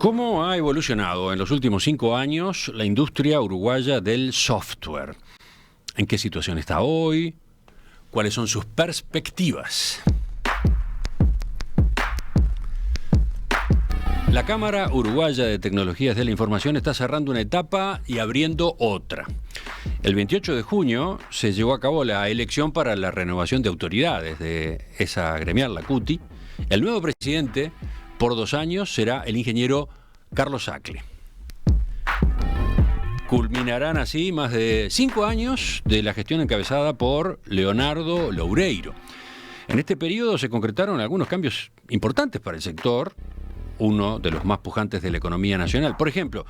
¿Cómo ha evolucionado en los últimos 5 años la industria uruguaya del software? ¿En qué situación está hoy? ¿Cuáles son sus perspectivas? La Cámara Uruguaya de Tecnologías de la Información está cerrando una etapa y abriendo otra. El 28 de junio se llevó a cabo la elección para la renovación de autoridades de esa gremial, la CUTI. El nuevo presidente, por 2 años, será el ingeniero Carlos Acle. Culminarán así más de 5 años de la gestión encabezada por Leonardo Loureiro. En este periodo se concretaron algunos cambios importantes para el sector, uno de los más pujantes de la economía nacional. Por ejemplo,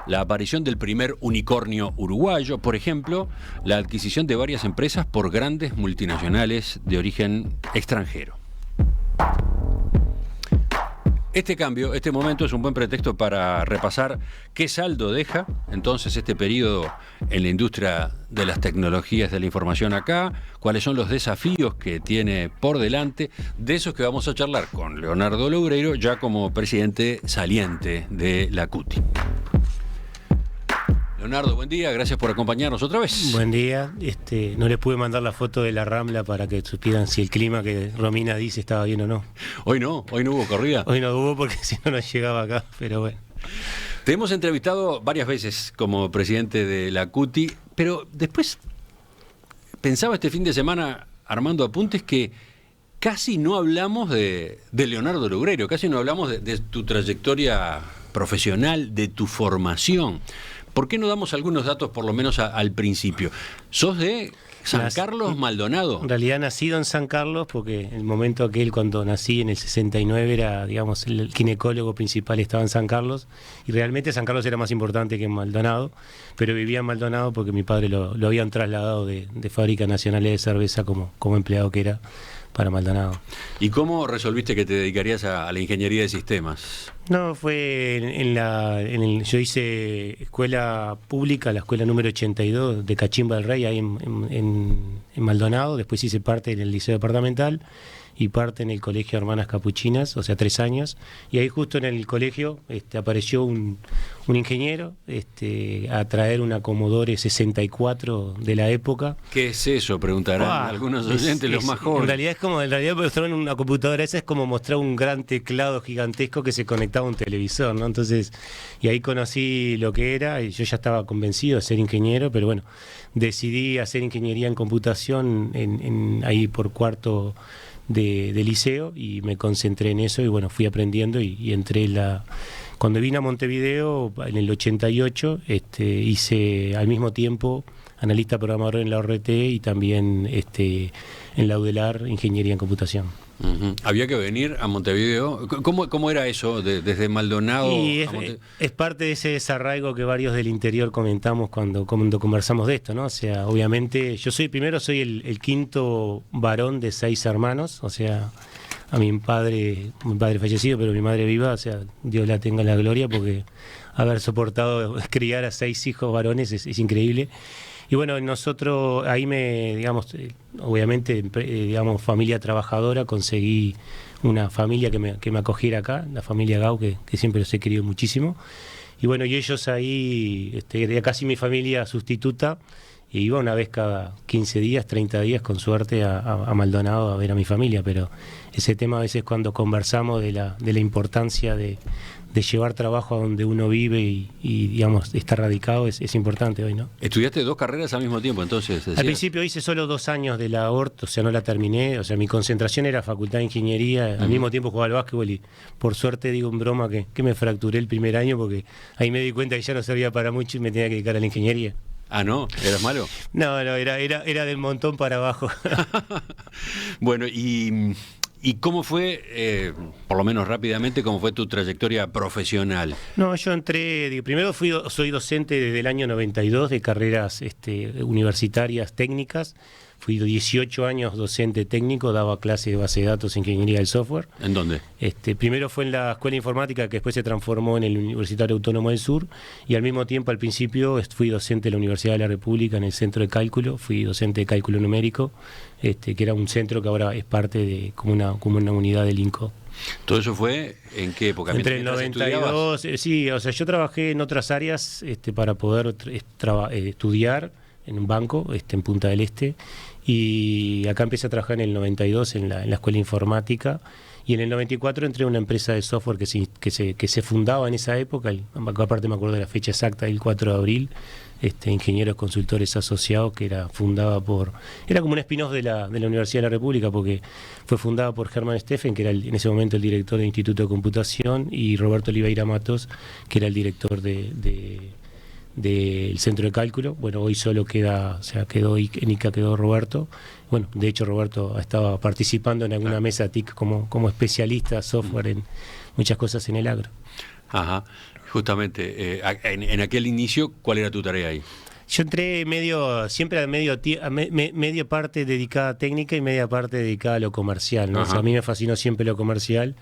la aparición del primer unicornio uruguayo, por ejemplo, la adquisición de varias empresas por grandes multinacionales de origen extranjero. Este momento es un buen pretexto para repasar qué saldo deja entonces este periodo en la industria de las tecnologías de la información acá, cuáles son los desafíos que tiene por delante, de esos que vamos a charlar con Leonardo Loureiro, ya como presidente saliente de la CUTI. Leonardo, buen día, gracias por acompañarnos otra vez. Buen día, no les pude mandar la foto de la Rambla para que supieran si el clima que Romina dice estaba bien o no. Hoy no hubo corrida. Hoy no hubo porque si no llegaba acá, pero bueno. Te hemos entrevistado varias veces como presidente de la CUTI, pero después pensaba este fin de semana, armando apuntes, que casi no hablamos de Leonardo Loureiro, casi no hablamos de tu trayectoria profesional, de tu formación. ¿Por qué no damos algunos datos, por lo menos al principio? ¿Sos de San Carlos, Maldonado? En realidad nacido en San Carlos, porque el momento aquel cuando nací en el 69 era, digamos, el ginecólogo principal estaba en San Carlos, y realmente San Carlos era más importante que en Maldonado, pero vivía en Maldonado porque mi padre lo habían trasladado de Fábricas Nacionales de Cerveza como empleado que era para Maldonado. ¿Y cómo resolviste que te dedicarías a la ingeniería de sistemas? No, fue yo hice escuela pública, la escuela número 82 de Cachimba del Rey, ahí en Maldonado. Después hice parte en el liceo departamental y parte en el colegio Hermanas Capuchinas, o sea, 3 años. Y ahí justo en el colegio apareció un ingeniero a traer una Commodore 64 de la época. ¿Qué es eso? Preguntarán algunos oyentes, los más jóvenes. En realidad mostrar una computadora esa es como mostrar un gran teclado gigantesco que se conectaba a un televisor, ¿no? Entonces, y ahí conocí lo que era, y yo ya estaba convencido de ser ingeniero, pero bueno, decidí hacer ingeniería en computación ahí por cuarto de liceo, y me concentré en eso y bueno, fui aprendiendo y entré cuando vine a Montevideo en el 88, hice al mismo tiempo analista programador en la ORT y también en la UDELAR ingeniería en computación. Uh-huh. Había que venir a Montevideo. ¿Cómo era eso desde Maldonado? Y es parte de ese desarraigo que varios del interior comentamos cuando conversamos de esto, ¿no? O sea, obviamente yo soy el quinto varón de 6 hermanos, o sea, a mi padre fallecido, pero mi madre viva, o sea, Dios la tenga en la gloria, porque haber soportado criar a 6 hijos varones es increíble. Y bueno, nosotros ahí obviamente, familia trabajadora, conseguí una familia que me acogiera acá, la familia Gau, que siempre los he querido muchísimo. Y bueno, y ellos ahí, era casi mi familia sustituta, y iba una vez cada 15 días, 30 días, con suerte, a Maldonado a ver a mi familia. Pero ese tema a veces cuando conversamos de la importancia de llevar trabajo a donde uno vive y digamos, está radicado, es importante hoy, ¿no? ¿Estudiaste 2 carreras al mismo tiempo, entonces? ¿Decías? Al principio hice solo 2 años de la ORT, o sea, no la terminé, o sea, mi concentración era facultad de ingeniería, al mismo tiempo jugaba al básquetbol, y por suerte digo en broma que me fracturé el primer año, porque ahí me di cuenta que ya no servía para mucho y me tenía que dedicar a la ingeniería. Ah, ¿no? ¿Eras malo? No, era del montón para abajo. Bueno, ¿y cómo fue, por lo menos rápidamente, cómo fue tu trayectoria profesional? No, yo entré, primero soy docente desde el año 92 de carreras universitarias técnicas. Fui 18 años docente técnico, daba clases de base de datos e ingeniería del software. ¿En dónde? Primero fue en la Escuela Informática, que después se transformó en el Universitario Autónomo del Sur, y al mismo tiempo, al principio, fui docente de la Universidad de la República en el Centro de Cálculo, fui docente de cálculo numérico, que era un centro que ahora es parte de como una unidad del INCO. ¿Todo eso fue en qué época? Entre el ¿Mientras 92, sí, o sea, yo trabajé en otras áreas para poder estudiar en un banco en Punta del Este, y acá empecé a trabajar en el 92 en la escuela de informática, y en el 94 entré a una empresa de software que se fundaba en esa época, aparte me acuerdo de la fecha exacta, el 4 de abril, Ingenieros Consultores Asociados, que era era como un spin-off de la Universidad de la República, porque fue fundada por Germán Steffen, que era en ese momento el director del Instituto de Computación, y Roberto Oliveira Matos, que era el director del Centro de Cálculo. Bueno, hoy solo en ICA quedó Roberto. Bueno, de hecho Roberto estaba participando en alguna mesa TIC como especialista software en muchas cosas en el agro. Ajá, justamente, en aquel inicio, ¿cuál era tu tarea ahí? Yo entré siempre media parte dedicada a técnica y media parte dedicada a lo comercial, ¿no? O sea, a mí me fascinó siempre lo comercial,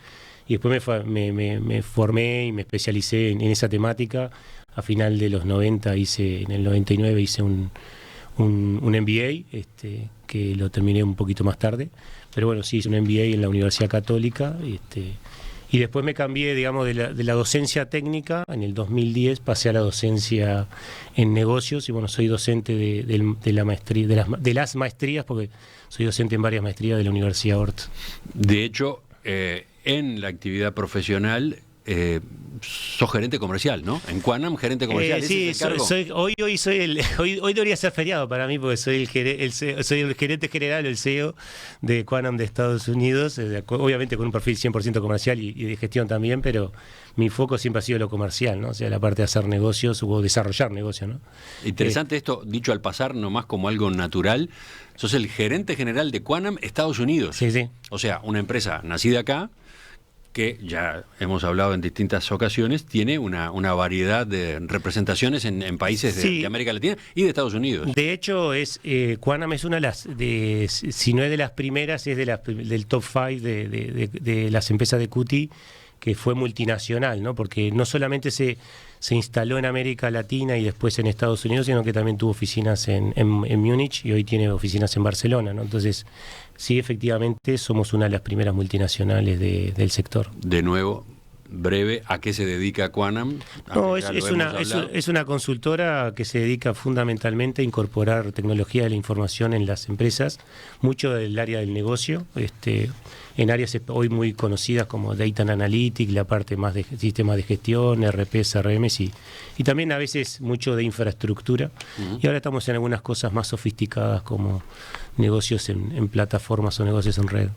y después me formé y me especialicé en esa temática. A final de los 90 en el 99 hice un MBA, que lo terminé un poquito más tarde, pero bueno, sí hice un MBA en la Universidad Católica, y después me cambié, digamos, de la docencia técnica. En el 2010 pasé a la docencia en negocios, y bueno, soy docente de la maestría, de las maestrías, porque soy docente en varias maestrías de la Universidad Hort. De hecho, en la actividad profesional, sos gerente comercial, ¿no? En Quanam, gerente comercial. Sí, hoy debería ser feriado para mí, porque soy el gerente general, el CEO de Quanam de Estados Unidos, obviamente con un perfil 100% comercial y de gestión también, pero mi foco siempre ha sido lo comercial, ¿no? O sea, la parte de hacer negocios o desarrollar negocios, ¿no? Interesante esto, dicho al pasar, nomás como algo natural. Sos el gerente general de Quanam Estados Unidos. Sí, sí. O sea, una empresa nacida acá, que ya hemos hablado en distintas ocasiones, tiene una variedad de representaciones en países de América Latina y de Estados Unidos. De hecho, Quanam es una de si no es de las primeras, es del top 5 de las empresas de QT, que fue multinacional, ¿no? Porque no solamente se instaló en América Latina y después en Estados Unidos, sino que también tuvo oficinas en Múnich, y hoy tiene oficinas en Barcelona, ¿no? Entonces, sí, efectivamente, somos una de las primeras multinacionales del sector. De nuevo, breve, ¿a qué se dedica Quanam? No, es una consultora que se dedica fundamentalmente a incorporar tecnología de la información en las empresas, mucho del área del negocio, en áreas hoy muy conocidas como Data and Analytics, la parte más de sistemas de gestión, RP, CRM, y también a veces mucho de infraestructura. Y ahora estamos en algunas cosas más sofisticadas como negocios en plataformas o negocios en red.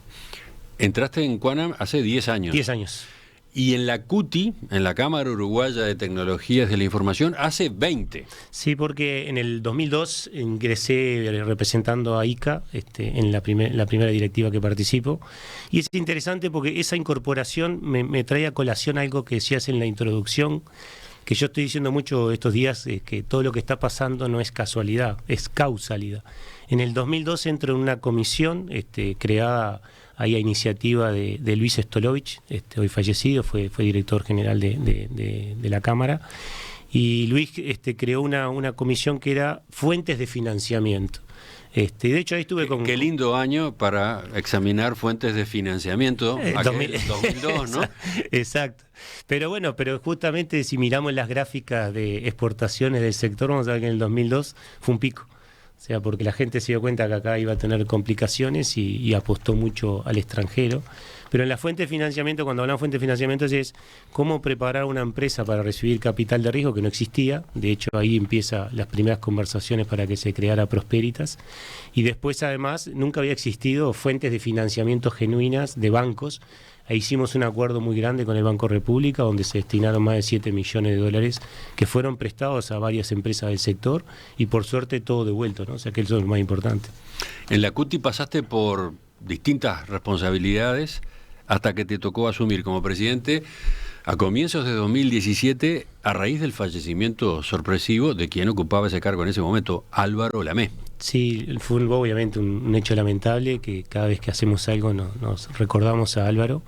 Entraste en Quanam hace 10 años. 10 años. Y en la CUTI, en la Cámara Uruguaya de Tecnologías de la Información, hace 20. Sí, porque en el 2002 ingresé representando a ICA en la primera directiva que participo. Y es interesante porque esa incorporación me trae a colación algo que decías en la introducción, que yo estoy diciendo mucho estos días, que todo lo que está pasando no es casualidad, es causalidad. En el 2002 entro en una comisión creada ahí a iniciativa de Luis Stolovich, hoy fallecido, fue director general de la Cámara, y Luis creó una comisión que era fuentes de financiamiento. De hecho ahí estuve con... Qué lindo año para examinar fuentes de financiamiento, 2002, ¿no? Exacto. Pero justamente si miramos las gráficas de exportaciones del sector, vamos a ver que en el 2002 fue un pico. O sea, porque la gente se dio cuenta que acá iba a tener complicaciones y apostó mucho al extranjero. Pero en la fuente de financiamiento, cuando hablamos de fuente de financiamiento, es cómo preparar una empresa para recibir capital de riesgo que no existía. De hecho, ahí empiezan las primeras conversaciones para que se creara Prosperitas. Y después, además, nunca había existido fuentes de financiamiento genuinas de bancos. Ahí hicimos un acuerdo muy grande con el Banco República, donde se destinaron más de 7 millones de dólares que fueron prestados a varias empresas del sector, y por suerte todo devuelto, ¿no? O sea que eso es lo más importante. En la CUTI pasaste por distintas responsabilidades hasta que te tocó asumir como presidente a comienzos de 2017, a raíz del fallecimiento sorpresivo de quien ocupaba ese cargo en ese momento, Álvaro Lamé. Sí, fue obviamente un hecho lamentable, que cada vez que hacemos algo nos recordamos a Álvaro.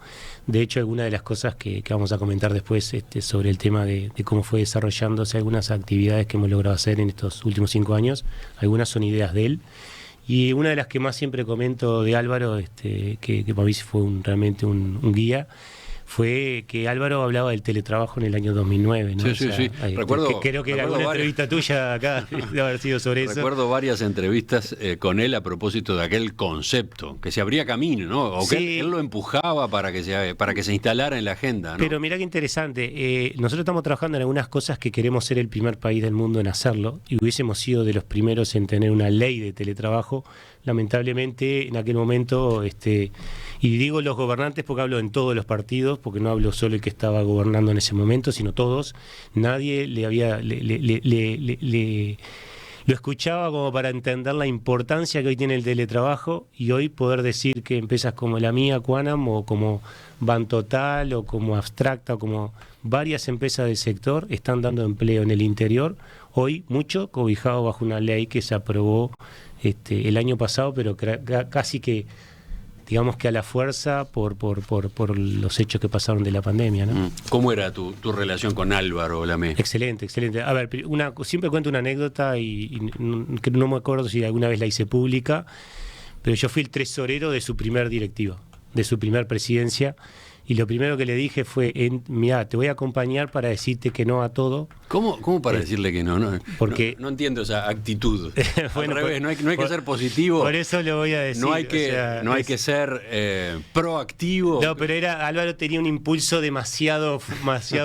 De hecho, algunas de las cosas que vamos a comentar después sobre el tema de cómo fue desarrollándose algunas actividades que hemos logrado hacer en estos últimos 5 años, algunas son ideas de él. Y una de las que más siempre comento de Álvaro, que para mí fue realmente un guía, fue que Álvaro hablaba del teletrabajo en el año 2009, ¿no? Sí, sí, sí. Creo que alguna entrevista tuya acá debe haber sido sobre eso. Recuerdo varias entrevistas con él a propósito de aquel concepto, que se abría camino, ¿no? O que Sí. él lo empujaba para que se instalara en la agenda, ¿no? Pero mirá qué interesante, nosotros estamos trabajando en algunas cosas que queremos ser el primer país del mundo en hacerlo, y hubiésemos sido de los primeros en tener una ley de teletrabajo. Lamentablemente en aquel momento, y digo los gobernantes porque hablo en todos los partidos, porque no hablo solo el que estaba gobernando en ese momento, sino todos, nadie lo escuchaba como para entender la importancia que hoy tiene el teletrabajo, y hoy poder decir que empresas como la mía, Quanam, o como Bantotal, o como Abstracta, o como varias empresas del sector están dando empleo en el interior, hoy mucho cobijado bajo una ley que se aprobó el año pasado, pero casi que, digamos que a la fuerza por los hechos que pasaron de la pandemia, ¿no? ¿Cómo era tu relación con Álvaro Lamé? Excelente, excelente. A ver, siempre cuento una anécdota que no me acuerdo si alguna vez la hice pública, pero yo fui el tesorero de su primer directiva, de su primer presidencia, y lo primero que le dije fue, mirá, te voy a acompañar para decirte que no a todo. ¿Cómo para decirle que no? Porque no entiendo esa actitud. Bueno, al revés, no hay que ser positivo. Por eso lo voy a decir. No hay que ser proactivo. No, pero Álvaro tenía un impulso demasiado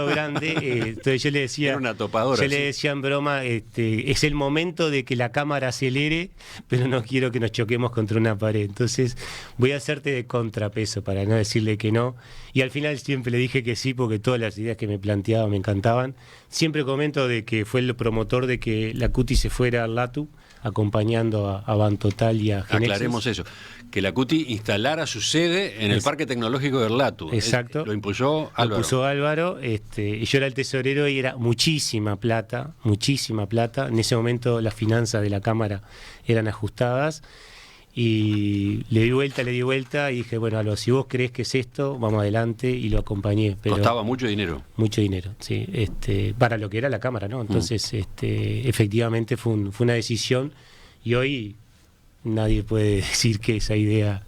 grande. Entonces yo le decía, era una topadora. Yo le decía en broma, es el momento de que la cámara acelere, pero no quiero que nos choquemos contra una pared. Entonces voy a hacerte de contrapeso para no decirle que no. Y al final siempre le dije que sí, porque todas las ideas que me planteaba me encantaban. Siempre comento de que fue el promotor de que la CUTI se fuera al LATU, acompañando a Bantotal y a Genexus. Aclaremos eso, que la CUTI instalara su sede en el Parque Tecnológico del LATU. Exacto. Lo impulsó Álvaro. Lo puso Álvaro, y yo era el tesorero y era muchísima plata. En ese momento las finanzas de la Cámara eran ajustadas. Y le di vuelta y dije, bueno, si vos crees que es esto, vamos adelante, y lo acompañé. Pero costaba mucho dinero. Mucho dinero, sí, para lo que era la Cámara, ¿no? Entonces, efectivamente fue una decisión, y hoy nadie puede decir que esa idea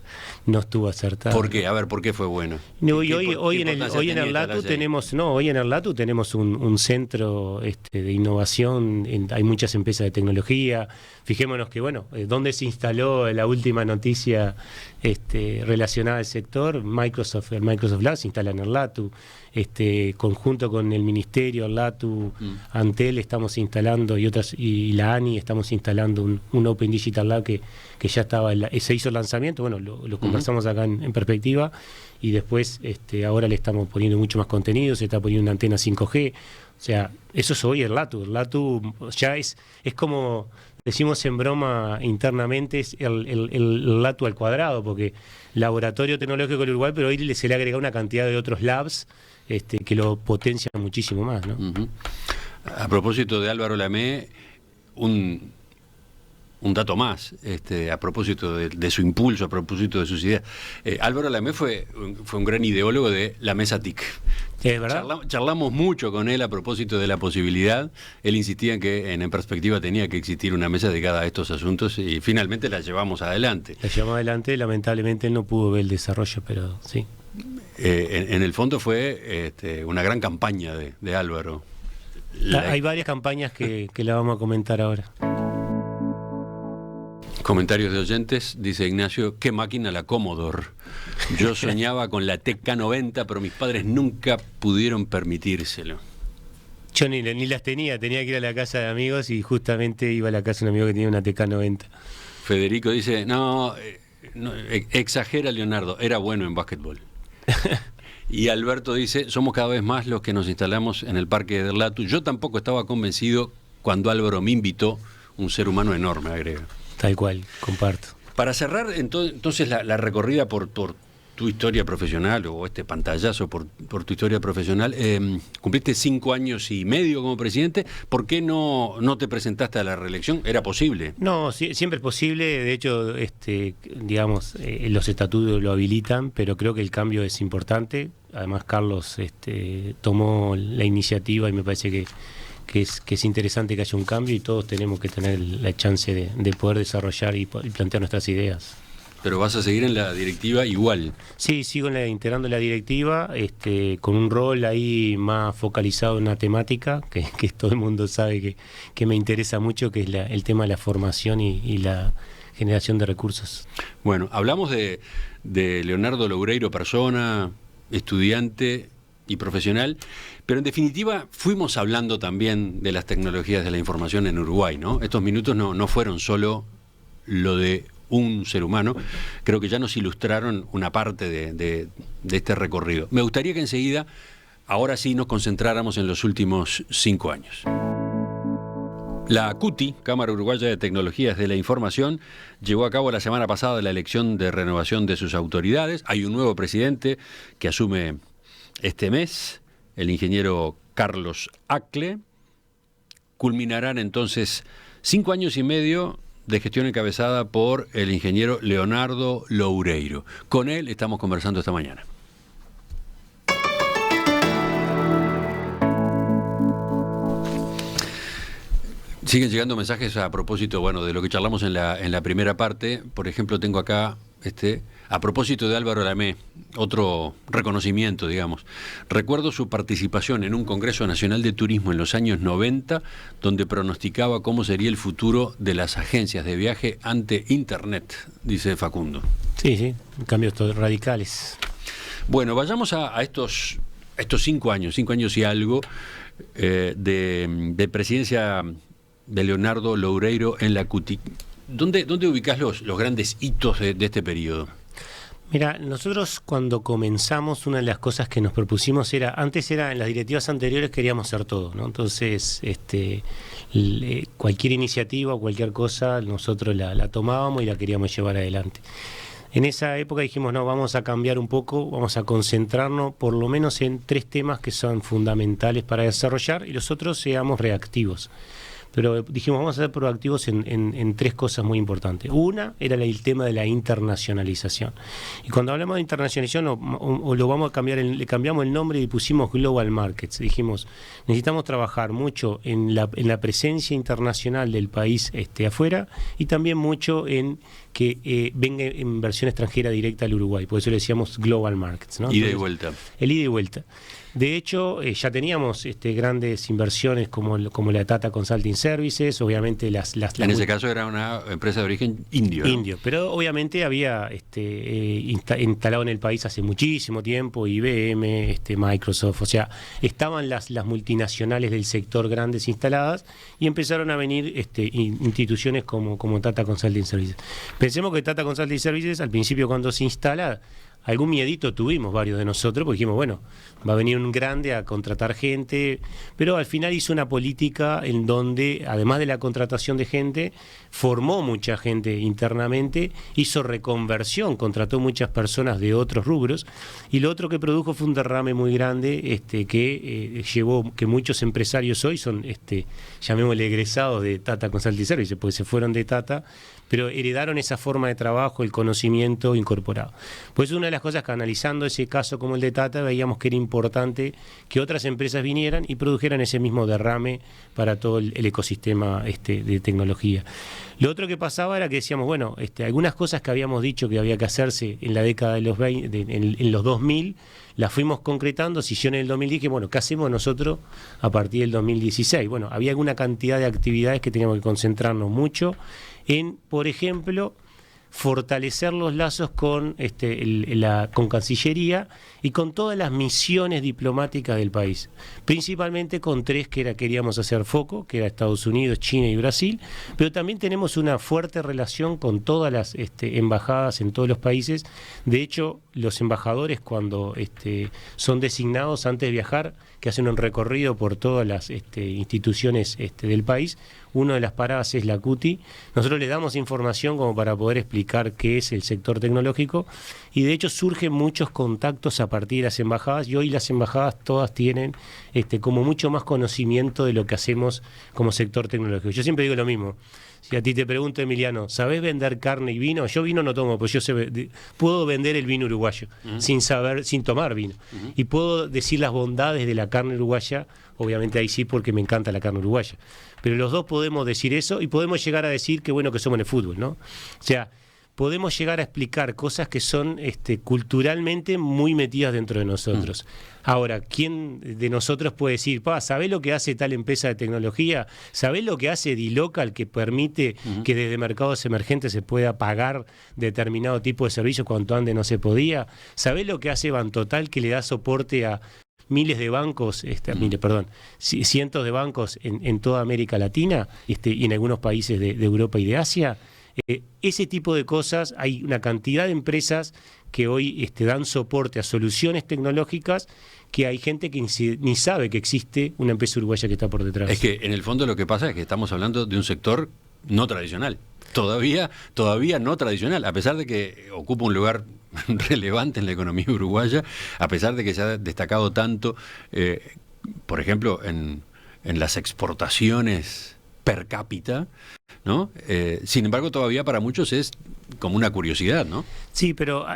no estuvo acertada. ¿Por qué? A ver, ¿por qué fue bueno? No, hoy en el LATU tenemos, un centro de innovación, hay muchas empresas de tecnología. Fijémonos que, ¿dónde se instaló la última noticia relacionada al sector? el Microsoft Lab se instala en el LATU. Conjunto con el Ministerio, el LATU, Antel, estamos instalando, y la ANI, estamos instalando un Open Digital Lab que ya estaba, se hizo el lanzamiento, lo conversamos acá en perspectiva, y después ahora le estamos poniendo mucho más contenido, se está poniendo una antena 5G, o sea, eso es hoy el LATU ya es como decimos en broma internamente, es el LATU al cuadrado, porque Laboratorio Tecnológico del Uruguay, pero hoy se le agrega una cantidad de otros labs que lo potencian muchísimo más, ¿no? A propósito de Álvaro Lamé, un dato más, a propósito de su impulso, a propósito de sus ideas. Álvaro Lamé fue un gran ideólogo de la mesa TIC. ¿Es verdad? Charlamos mucho con él a propósito de la posibilidad. Él insistía en que en perspectiva tenía que existir una mesa dedicada a estos asuntos, y finalmente la llevamos adelante. Lamentablemente él no pudo ver el desarrollo, pero sí. En el fondo fue una gran campaña de Álvaro. Hay varias campañas que la vamos a comentar ahora. Comentarios de oyentes, dice Ignacio, qué máquina la Commodore. Yo soñaba con la TK-90, pero mis padres nunca pudieron permitírselo. Yo ni las tenía que ir a la casa de amigos, y justamente iba a la casa de un amigo que tenía una TK-90. Federico dice, no, exagera Leonardo, era bueno en básquetbol. Y Alberto dice, somos cada vez más los que nos instalamos en el Parque del LATU. Yo tampoco estaba convencido cuando Álvaro me invitó, un ser humano enorme, agrega. Tal cual, comparto. Para cerrar entonces la recorrida por tu historia profesional, o este pantallazo por tu historia profesional, cumpliste 5 años y medio como presidente. ¿Por qué no te presentaste a la reelección? ¿Era posible? No, siempre es posible. De hecho, los estatutos lo habilitan, pero creo que el cambio es importante. Además, Carlos tomó la iniciativa, y me parece que que es interesante que haya un cambio y todos tenemos que tener la chance de poder desarrollar y plantear nuestras ideas. Pero vas a seguir en la directiva igual. Sí, sigo integrando la directiva, con un rol ahí más focalizado en una temática que todo el mundo sabe que me interesa mucho, que es el tema de la formación y la generación de recursos. Bueno, hablamos de Leonardo Loureiro, persona, estudiante y profesional, pero en definitiva fuimos hablando también de las tecnologías de la información en Uruguay, ¿no? Estos minutos no fueron solo lo de un ser humano, creo que ya nos ilustraron una parte de este recorrido. Me gustaría que enseguida, ahora sí, nos concentráramos en los últimos 5 años. La CUTI, Cámara Uruguaya de Tecnologías de la Información, llevó a cabo la semana pasada la elección de renovación de sus autoridades. Hay un nuevo presidente que asume este mes, el ingeniero Carlos Acle. Culminarán entonces 5 años y medio de gestión encabezada por el ingeniero Leonardo Loureiro. Con él estamos conversando esta mañana. Siguen llegando mensajes a propósito, bueno, de lo que charlamos en la primera parte. Por ejemplo, tengo acá, a propósito de Álvaro Lamé, otro reconocimiento, digamos. Recuerdo su participación en un Congreso Nacional de Turismo en los años 90, donde pronosticaba cómo sería el futuro de las agencias de viaje ante Internet, dice Facundo. Sí, cambios radicales. Bueno, vayamos a estos 5 años y algo de presidencia de Leonardo Loureiro en la CUTI. ¿Dónde ubicás los grandes hitos de este periodo? Mira, nosotros cuando comenzamos, una de las cosas que nos propusimos antes era en las directivas anteriores queríamos hacer todo, ¿no? Entonces, cualquier iniciativa o cualquier cosa, nosotros la tomábamos y la queríamos llevar adelante. En esa época dijimos, no, vamos a cambiar un poco, vamos a concentrarnos por lo menos en 3 temas que son fundamentales para desarrollar y los otros seamos reactivos. Pero dijimos, vamos a ser proactivos en 3 cosas muy importantes. Una era el tema de la internacionalización. Y cuando hablamos de internacionalización, o lo vamos a cambiar, le cambiamos el nombre y pusimos Global Markets. Dijimos, necesitamos trabajar mucho en la presencia internacional del país afuera y también mucho en que venga inversión extranjera directa al Uruguay. Por eso le decíamos Global Markets, ¿no? Ida y vuelta. El ida y vuelta. De hecho, ya teníamos grandes inversiones como la Tata Consulting Services, obviamente en ese caso era una empresa de origen indio, ¿no? Indio, pero obviamente había instalado en el país hace muchísimo tiempo, IBM, Microsoft, o sea, estaban las multinacionales del sector grandes instaladas y empezaron a venir instituciones como Tata Consulting Services. Pensemos que Tata Consulting Services, al principio cuando se instala, algún miedito tuvimos varios de nosotros, porque dijimos, bueno, va a venir un grande a contratar gente, pero al final hizo una política en donde, además de la contratación de gente, formó mucha gente internamente, hizo reconversión, contrató muchas personas de otros rubros, y lo otro que produjo fue un derrame muy grande que llevó que muchos empresarios hoy son, llamémosle egresados de Tata Consulting Services, porque se fueron de Tata, pero heredaron esa forma de trabajo, el conocimiento incorporado. Pues una de las cosas que analizando ese caso como el de Tata, veíamos que era importante que otras empresas vinieran y produjeran ese mismo derrame para todo el ecosistema de tecnología. Lo otro que pasaba era que decíamos, bueno, algunas cosas que habíamos dicho que había que hacerse en la década de los 20, en los 2000, las fuimos concretando. Si yo en el 2000 dije, bueno, ¿qué hacemos nosotros a partir del 2016? Bueno, había alguna cantidad de actividades que teníamos que concentrarnos mucho en, por ejemplo, fortalecer los lazos con con Cancillería y con todas las misiones diplomáticas del país, principalmente con 3 que queríamos hacer foco, que era Estados Unidos, China y Brasil, pero también tenemos una fuerte relación con todas las embajadas en todos los países. De hecho, los embajadores cuando son designados antes de viajar, que hacen un recorrido por todas las instituciones del país, una de las paradas es la CUTI. Nosotros le damos información como para poder explicar qué es el sector tecnológico y de hecho surgen muchos contactos a partir de las embajadas y hoy las embajadas todas tienen como mucho más conocimiento de lo que hacemos como sector tecnológico. Yo siempre digo lo mismo, Si a ti te pregunto, Emiliano, ¿sabés vender carne y vino? Yo vino no tomo, pues yo puedo vender el vino uruguayo sin tomar vino. Y puedo decir las bondades de la carne uruguaya, obviamente ahí sí porque me encanta la carne uruguaya. Pero los dos podemos decir eso y podemos llegar a decir que bueno que somos en el fútbol, ¿no? O sea, podemos llegar a explicar cosas que son culturalmente muy metidas dentro de nosotros. Ahora, ¿quién de nosotros puede decir, ¿sabés lo que hace tal empresa de tecnología? ¿Sabés lo que hace Dilocal que permite que desde mercados emergentes se pueda pagar determinado tipo de servicios cuando antes no se podía? ¿Sabés lo que hace Bantotal que le da soporte a miles de bancos, cientos de bancos en toda América Latina y en algunos países de Europa y de Asia? Ese tipo de cosas, hay una cantidad de empresas que hoy dan soporte a soluciones tecnológicas que hay gente que ni sabe que existe una empresa uruguaya que está por detrás. Es que en el fondo lo que pasa es que estamos hablando de un sector no tradicional, todavía no tradicional, a pesar de que ocupa un lugar relevante en la economía uruguaya, a pesar de que se ha destacado tanto, por ejemplo, en las exportaciones per cápita, ¿no? Sin embargo, todavía para muchos es como una curiosidad, ¿no? Sí, pero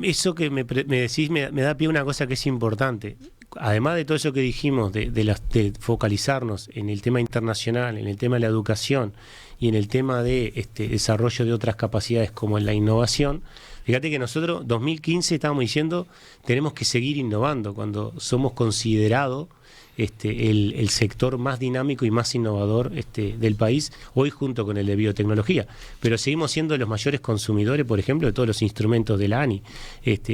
eso que me decís me da pie a una cosa que es importante. Además de todo eso que dijimos, de focalizarnos en el tema internacional, en el tema de la educación y en el tema de desarrollo de otras capacidades como en la innovación, fíjate que nosotros, 2015, estábamos diciendo, tenemos que seguir innovando cuando somos considerados el sector más dinámico y más innovador del país, hoy junto con el de biotecnología. Pero seguimos siendo los mayores consumidores, por ejemplo, de todos los instrumentos de la ANI.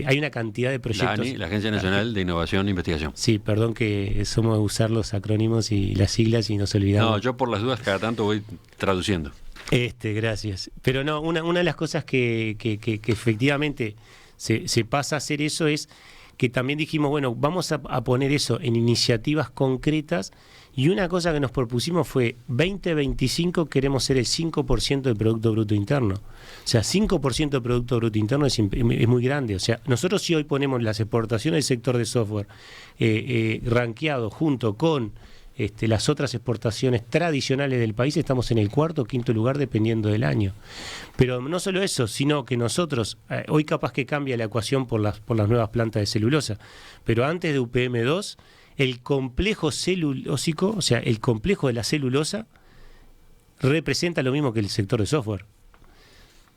Hay una cantidad de proyectos. La ANI, la Agencia Nacional de Innovación e Investigación. Sí, perdón que somos de usar los acrónimos y las siglas y nos olvidamos. No, yo por las dudas cada tanto voy traduciendo. Gracias. Pero no, una de las cosas que efectivamente se pasa a hacer eso es que también dijimos, bueno, vamos a poner eso en iniciativas concretas, y una cosa que nos propusimos fue 2025 queremos ser el 5% del Producto Bruto Interno. O sea, 5% del Producto Bruto Interno es muy grande. O sea, nosotros si hoy ponemos las exportaciones del sector de software rankeado junto con las otras exportaciones tradicionales del país, estamos en el cuarto o quinto lugar dependiendo del año. Pero no solo eso, sino que nosotros, hoy capaz que cambia la ecuación por las nuevas plantas de celulosa, pero antes de UPM2, el complejo celulósico, o sea, el complejo de la celulosa, representa lo mismo que el sector de software.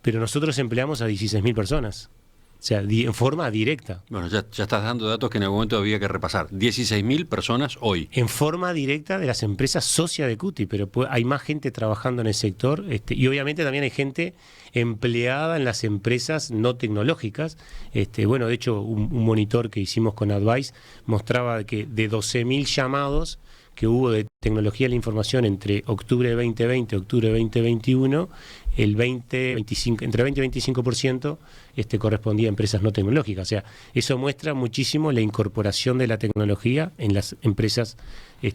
Pero nosotros empleamos a 16.000 personas. O sea, en forma directa. Bueno, ya estás dando datos que en algún momento había que repasar. 16.000 personas hoy. En forma directa de las empresas socias de CUTI, pero hay más gente trabajando en el sector y obviamente también hay gente empleada en las empresas no tecnológicas. Bueno, de hecho, un monitor que hicimos con Advice mostraba que de 12.000 llamados que hubo de tecnología de la información entre octubre de 2020 y octubre de 2021, entre 20 y 25% correspondía a empresas no tecnológicas. O sea, eso muestra muchísimo la incorporación de la tecnología en las empresas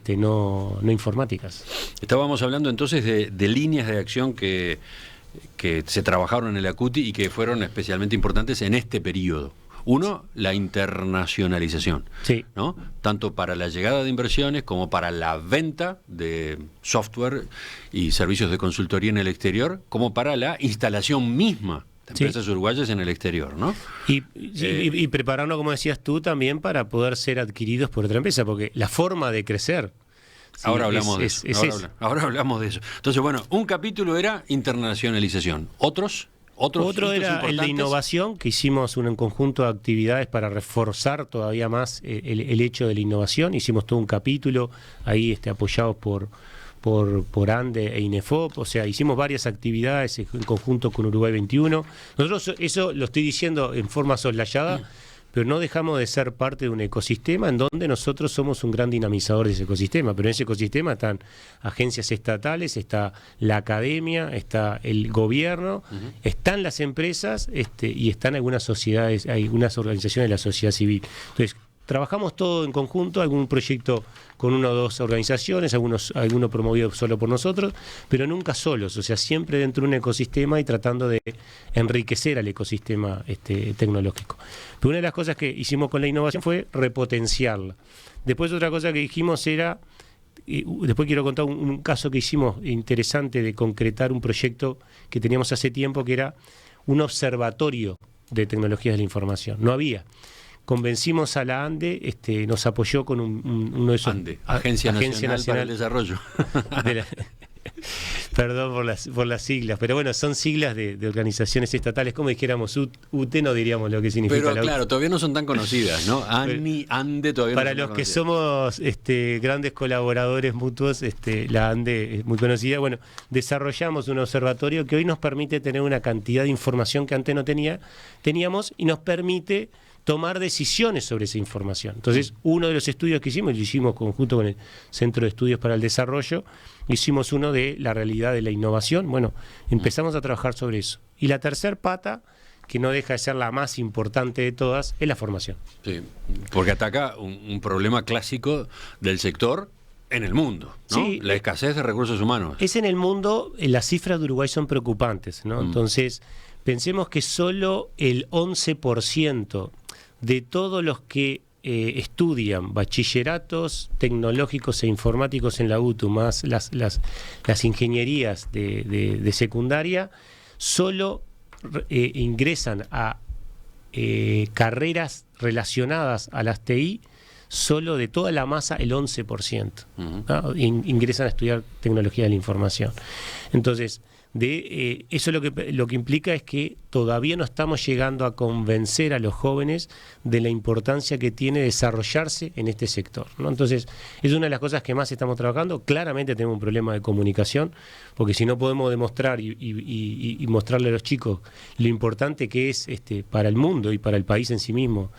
no informáticas. Estábamos hablando entonces de líneas de acción que se trabajaron en el ACUTI y que fueron especialmente importantes en este periodo. Uno, la internacionalización, sí, ¿no? Tanto para la llegada de inversiones como para la venta de software y servicios de consultoría en el exterior, como para la instalación misma de empresas uruguayas en el exterior, ¿no? Y prepararnos, como decías tú, también para poder ser adquiridos por otra empresa, porque la forma de crecer... Ahora hablamos de eso. Ahora hablamos de eso. Entonces, bueno, un capítulo era internacionalización. Otro era el de innovación, que hicimos un conjunto de actividades para reforzar todavía más el hecho de la innovación. Hicimos todo un capítulo ahí apoyados por ANDE e INEFOP. O sea, hicimos varias actividades en conjunto con Uruguay 21. Nosotros eso lo estoy diciendo en forma soslayada, pero no dejamos de ser parte de un ecosistema en donde nosotros somos un gran dinamizador de ese ecosistema. Pero en ese ecosistema están agencias estatales, está la academia, está el gobierno, están las empresas y están algunas sociedades, algunas organizaciones de la sociedad civil. Entonces, trabajamos todo en conjunto, algún proyecto con una o dos organizaciones, alguno promovido solo por nosotros, pero nunca solos, o sea, siempre dentro de un ecosistema y tratando de enriquecer al ecosistema tecnológico. Pero una de las cosas que hicimos con la innovación fue repotenciarla. Después otra cosa que dijimos era después quiero contar un caso que hicimos interesante de concretar un proyecto que teníamos hace tiempo, que era un observatorio de tecnologías de la información. No había. Convencimos a la ANDE, nos apoyó con uno de esos... ANDE, Agencia Nacional para el Desarrollo. Perdón por las siglas, pero bueno, son siglas de organizaciones estatales, como dijéramos UT, no diríamos lo que significa. Pero claro, todavía no son tan conocidas, ¿no? ANDE todavía para no son los que somos grandes colaboradores mutuos, la ANDE es muy conocida. Bueno, desarrollamos un observatorio que hoy nos permite tener una cantidad de información que antes no teníamos, y nos permite tomar decisiones sobre esa información. Entonces, uno de los estudios que hicimos, lo hicimos conjunto con el Centro de Estudios para el Desarrollo, hicimos uno de la realidad de la innovación. Bueno, empezamos a trabajar sobre eso. Y la tercer pata, que no deja de ser la más importante de todas, es la formación. Sí, porque ataca un problema clásico del sector en el mundo, ¿no? Sí, la escasez de recursos humanos. Es en el mundo, las cifras de Uruguay son preocupantes, ¿no? Entonces, pensemos que solo el 11% de todos los que estudian bachilleratos tecnológicos e informáticos en la UTU, más las ingenierías de secundaria, solo ingresan a carreras relacionadas a las TI, solo de toda la masa el 11%, ¿no? Ingresan a estudiar tecnología de la información. Entonces, eso lo que implica es que todavía no estamos llegando a convencer a los jóvenes de la importancia que tiene desarrollarse en este sector, ¿no? Entonces, es una de las cosas que más estamos trabajando. Claramente tenemos un problema de comunicación, porque si no podemos demostrar y mostrarle a los chicos lo importante que es para el mundo y para el país en sí mismo,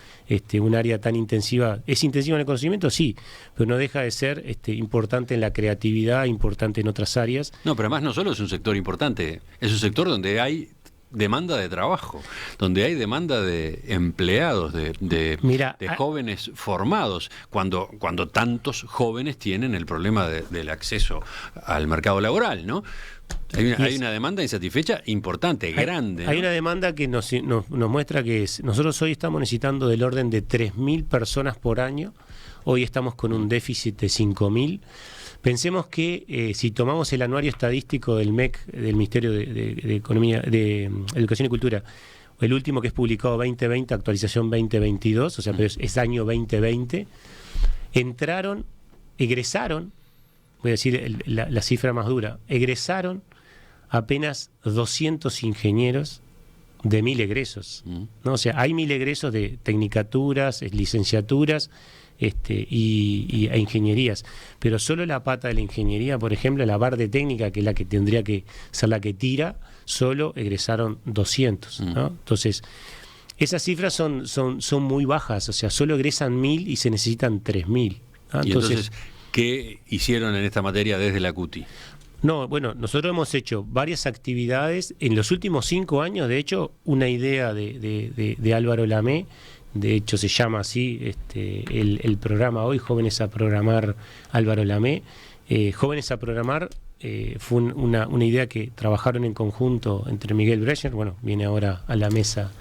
un área tan intensiva. ¿Es intensiva en el conocimiento? Sí, pero no deja de ser importante en la creatividad, importante en otras áreas. No, pero además no solo es un sector importante, es un sector donde hay demanda de trabajo, donde hay demanda de empleados, de jóvenes formados, cuando tantos jóvenes tienen el problema del acceso al mercado laboral, ¿no? Hay una demanda insatisfecha importante, grande, ¿no? Hay una demanda que nos muestra que nosotros hoy estamos necesitando del orden de 3.000 personas por año. Hoy estamos con un déficit de 5.000. Pensemos que si tomamos el anuario estadístico del MEC, del Ministerio de Economía, de Educación y Cultura, el último que es publicado 2020, actualización 2022, o sea, pero es año 2020, egresaron, voy a decir la cifra más dura, egresaron apenas 200 ingenieros de 1.000 egresos, ¿no? O sea, hay 1.000 egresos de tecnicaturas, licenciaturas, y a ingenierías, pero solo la pata de la ingeniería, por ejemplo, la parte técnica, que es la que tendría que ser la que tira, solo egresaron 200, ¿no? Entonces, esas cifras son muy bajas, o sea, solo egresan 1.000 y se necesitan 3.000, ¿no? ¿Y entonces qué hicieron en esta materia desde la CUTI? No, bueno, nosotros hemos hecho varias actividades. En los últimos 5 años, de hecho, una idea de Álvaro Lamé, de hecho se llama así el programa hoy, Jóvenes a Programar Álvaro Lamé. Jóvenes a Programar fue una idea que trabajaron en conjunto entre Miguel Brecher, bueno, viene ahora a la mesa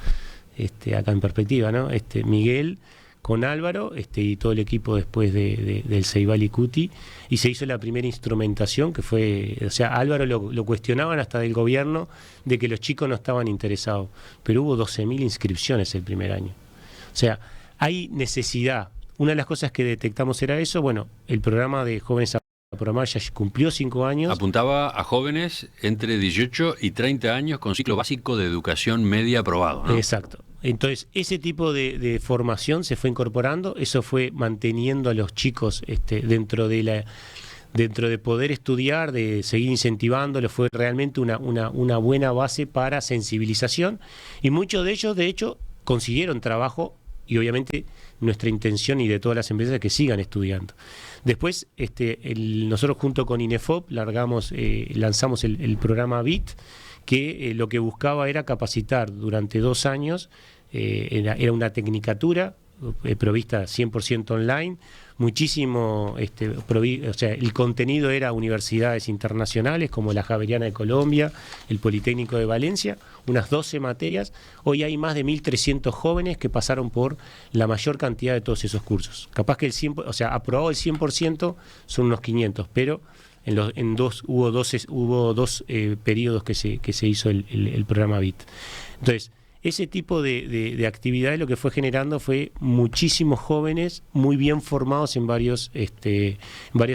acá en perspectiva, ¿no? Miguel con Álvaro y todo el equipo después del Ceibal y CUTI, y se hizo la primera instrumentación, que fue, o sea, Álvaro lo cuestionaban hasta del gobierno de que los chicos no estaban interesados, pero hubo 12.000 inscripciones el primer año. O sea, hay necesidad. Una de las cosas que detectamos era eso. Bueno, el programa de Jóvenes a Programar ya cumplió 5 años. Apuntaba a jóvenes entre 18 y 30 años con ciclo básico de educación media aprobado, ¿no? Exacto. Entonces, ese tipo de formación se fue incorporando, eso fue manteniendo a los chicos dentro de poder estudiar, de seguir incentivándolos. Fue realmente una buena base para sensibilización, y muchos de ellos, de hecho, consiguieron trabajo, y obviamente nuestra intención y de todas las empresas es que sigan estudiando. Después, nosotros junto con INEFOP lanzamos el programa BIT, que lo que buscaba era capacitar durante 2 años, era una tecnicatura provista 100% online, muchísimo, o sea, el contenido era universidades internacionales como la Javeriana de Colombia, el Politécnico de Valencia, unas 12 materias. Hoy hay más de 1.300 jóvenes que pasaron por la mayor cantidad de todos esos cursos. Capaz que aprobado el 100% son unos 500, pero hubo dos periodos que se hizo el programa BIT. Entonces, ese tipo de actividades lo que fue generando fue muchísimos jóvenes muy bien formados en varias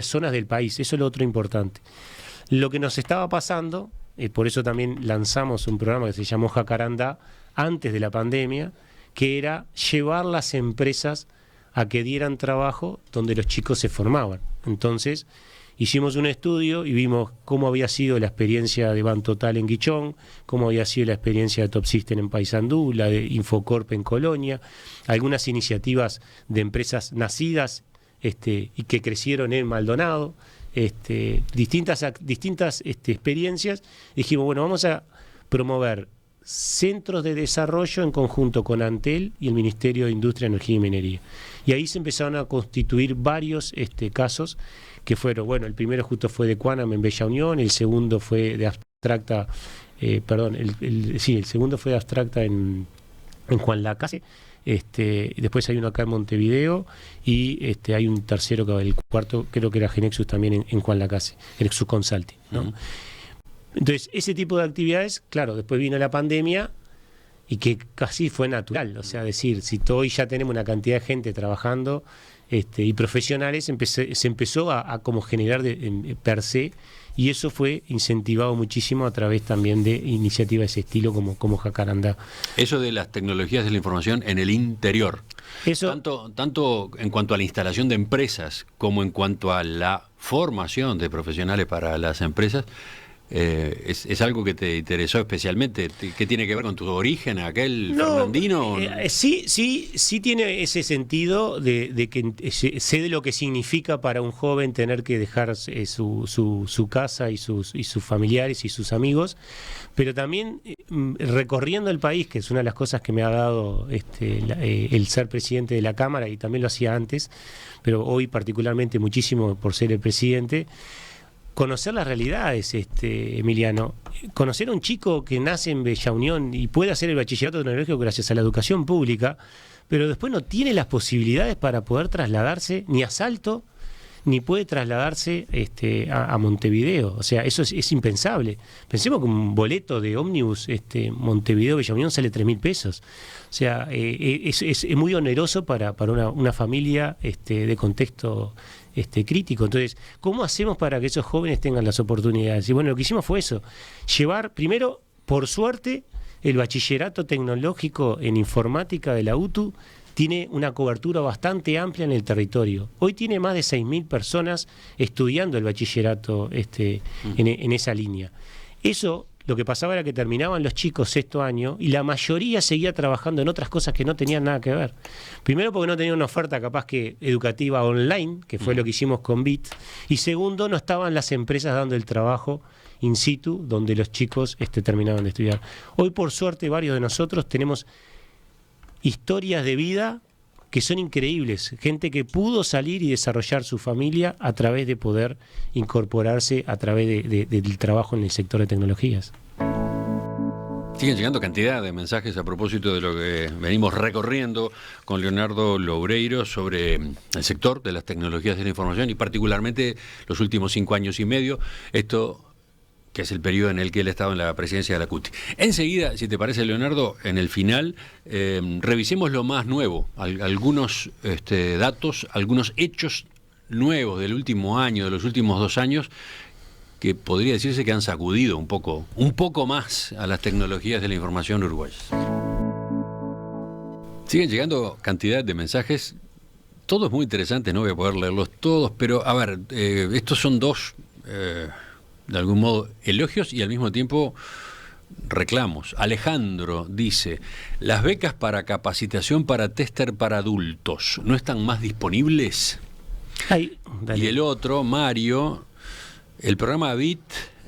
zonas del país. Eso es lo otro importante. Lo que nos estaba pasando, por eso también lanzamos un programa que se llamó Jacarandá antes de la pandemia, que era llevar las empresas a que dieran trabajo donde los chicos se formaban. Entonces, hicimos un estudio y vimos cómo había sido la experiencia de Bantotal en Guichón, cómo había sido la experiencia de Top System en Paysandú, la de Infocorp en Colonia, algunas iniciativas de empresas nacidas y que crecieron en Maldonado, distintas experiencias. Dijimos, bueno, vamos a promover centros de desarrollo en conjunto con Antel y el Ministerio de Industria, Energía y Minería. Y ahí se empezaron a constituir varios casos que fueron, bueno, el primero justo fue de Quanam en Bella Unión, el segundo fue de Abstracta, el segundo fue de Abstracta en Juan Lacase, después hay uno acá en Montevideo y hay un tercero, el cuarto creo que era Genexus también en Juan Lacase, Genexus Consulting, ¿no? Uh-huh. Entonces, ese tipo de actividades, claro, después vino la pandemia y que casi fue natural, o sea, decir, si hoy ya tenemos una cantidad de gente trabajando y profesionales, se empezó a como generar per se, y eso fue incentivado muchísimo a través también de iniciativas de ese estilo como Jacarandá. Eso de las tecnologías de la información en el interior, eso, tanto en cuanto a la instalación de empresas como en cuanto a la formación de profesionales para las empresas, ¿es algo que te interesó especialmente? ¿Qué tiene que ver con tu origen, aquel fernandino? Sí tiene ese sentido de que sé de lo que significa para un joven tener que dejar su casa y sus familiares y sus amigos, pero también recorriendo el país, que es una de las cosas que me ha dado el ser presidente de la Cámara, y también lo hacía antes, pero hoy particularmente muchísimo por ser el presidente. Conocer las realidades, Emiliano. Conocer a un chico que nace en Bella Unión y puede hacer el bachillerato tecnológico gracias a la educación pública, pero después no tiene las posibilidades para poder trasladarse ni a Salto, ni puede trasladarse a Montevideo. O sea, eso es impensable. Pensemos que un boleto de ómnibus Montevideo-Bella Unión sale 3.000 pesos. O sea, es muy oneroso para una familia de contexto crítico. Entonces, ¿cómo hacemos para que esos jóvenes tengan las oportunidades? Y bueno, lo que hicimos fue eso, llevar primero, por suerte, el bachillerato tecnológico en informática de la UTU tiene una cobertura bastante amplia en el territorio. Hoy tiene más de 6.000 personas estudiando el bachillerato en esa línea. Eso, lo que pasaba era que terminaban los chicos sexto año y la mayoría seguía trabajando en otras cosas que no tenían nada que ver. Primero porque no tenían una oferta capaz que educativa online, que fue lo que hicimos con BIT, y segundo, no estaban las empresas dando el trabajo in situ donde los chicos terminaban de estudiar. Hoy, por suerte, varios de nosotros tenemos historias de vida que son increíbles, gente que pudo salir y desarrollar su familia a través de poder incorporarse a través del trabajo en el sector de tecnologías. Siguen llegando cantidad de mensajes a propósito de lo que venimos recorriendo con Leonardo Loureiro sobre el sector de las tecnologías de la información y particularmente los últimos 5 años y medio, esto que es el periodo en el que él estaba en la presidencia de la CUTI. Enseguida, si te parece, Leonardo, en el final, revisemos lo más nuevo, algunos datos, algunos hechos nuevos del último año, de los últimos 2 años, que podría decirse que han sacudido un poco más a las tecnologías de la información uruguayas. Siguen llegando cantidad de mensajes, todos muy interesantes, no voy a poder leerlos todos, pero a ver, estos son dos... de algún modo elogios y al mismo tiempo reclamos. Alejandro dice, las becas para capacitación para tester para adultos ¿no están más disponibles? Y el otro, Mario, el programa BIT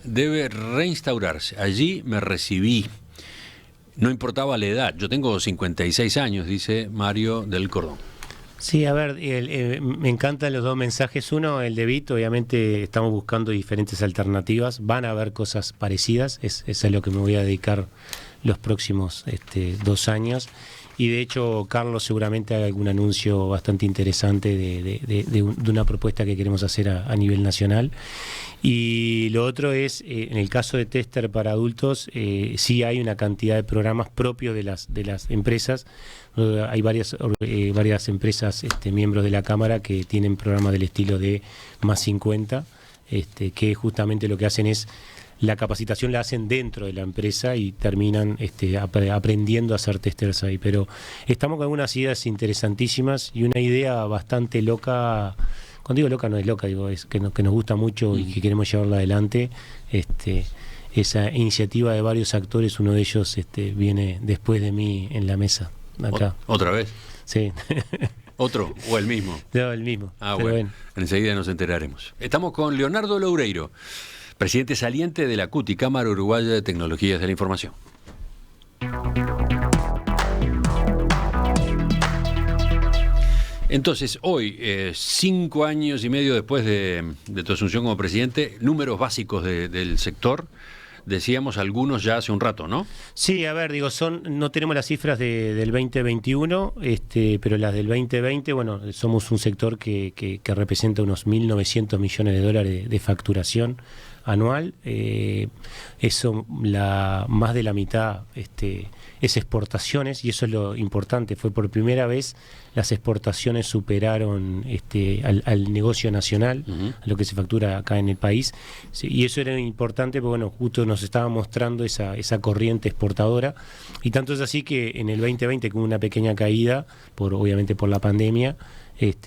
debe reinstaurarse. Allí me recibí. No importaba la edad. Yo tengo 56 años, dice Mario del Cordón. Sí, a ver, me encantan los dos mensajes. Uno, el de Vito, obviamente estamos buscando diferentes alternativas. Van a haber cosas parecidas, es a lo que me voy a dedicar los próximos 2 años. Y de hecho, Carlos seguramente haga algún anuncio bastante interesante de una propuesta que queremos hacer a nivel nacional. Y lo otro es, en el caso de Tester para adultos, sí hay una cantidad de programas propios de las empresas. Hay varias empresas, miembros de la Cámara, que tienen programas del estilo de Más 50, que justamente lo que hacen es la capacitación la hacen dentro de la empresa y terminan aprendiendo a hacer testers ahí. Pero estamos con algunas ideas interesantísimas y una idea bastante loca. Cuando digo loca no es loca, digo es que nos gusta mucho y que queremos llevarla adelante. Esa iniciativa de varios actores, uno de ellos viene después de mí en la mesa acá. ¿Otra vez? Sí. ¿Otro o el mismo? No, el mismo. Ah, bueno. Enseguida nos enteraremos. Estamos con Leonardo Loureiro, presidente saliente de la CUTI, Cámara Uruguaya de Tecnologías de la Información. Entonces, hoy, 5 años y medio después de tu asunción como presidente, números básicos del sector, decíamos algunos ya hace un rato, ¿no? Sí, a ver, no tenemos las cifras del 2021, pero las del 2020, bueno, somos un sector que representa unos 1.900 millones de dólares de facturación anual. Eso, más de la mitad es exportaciones, y eso es lo importante. Fue por primera vez las exportaciones superaron al negocio nacional, a lo que se factura acá en el país. Sí, y eso era importante porque, bueno, justo nos estaba mostrando esa corriente exportadora, y tanto es así que en el 2020, con una pequeña caída, obviamente por la pandemia,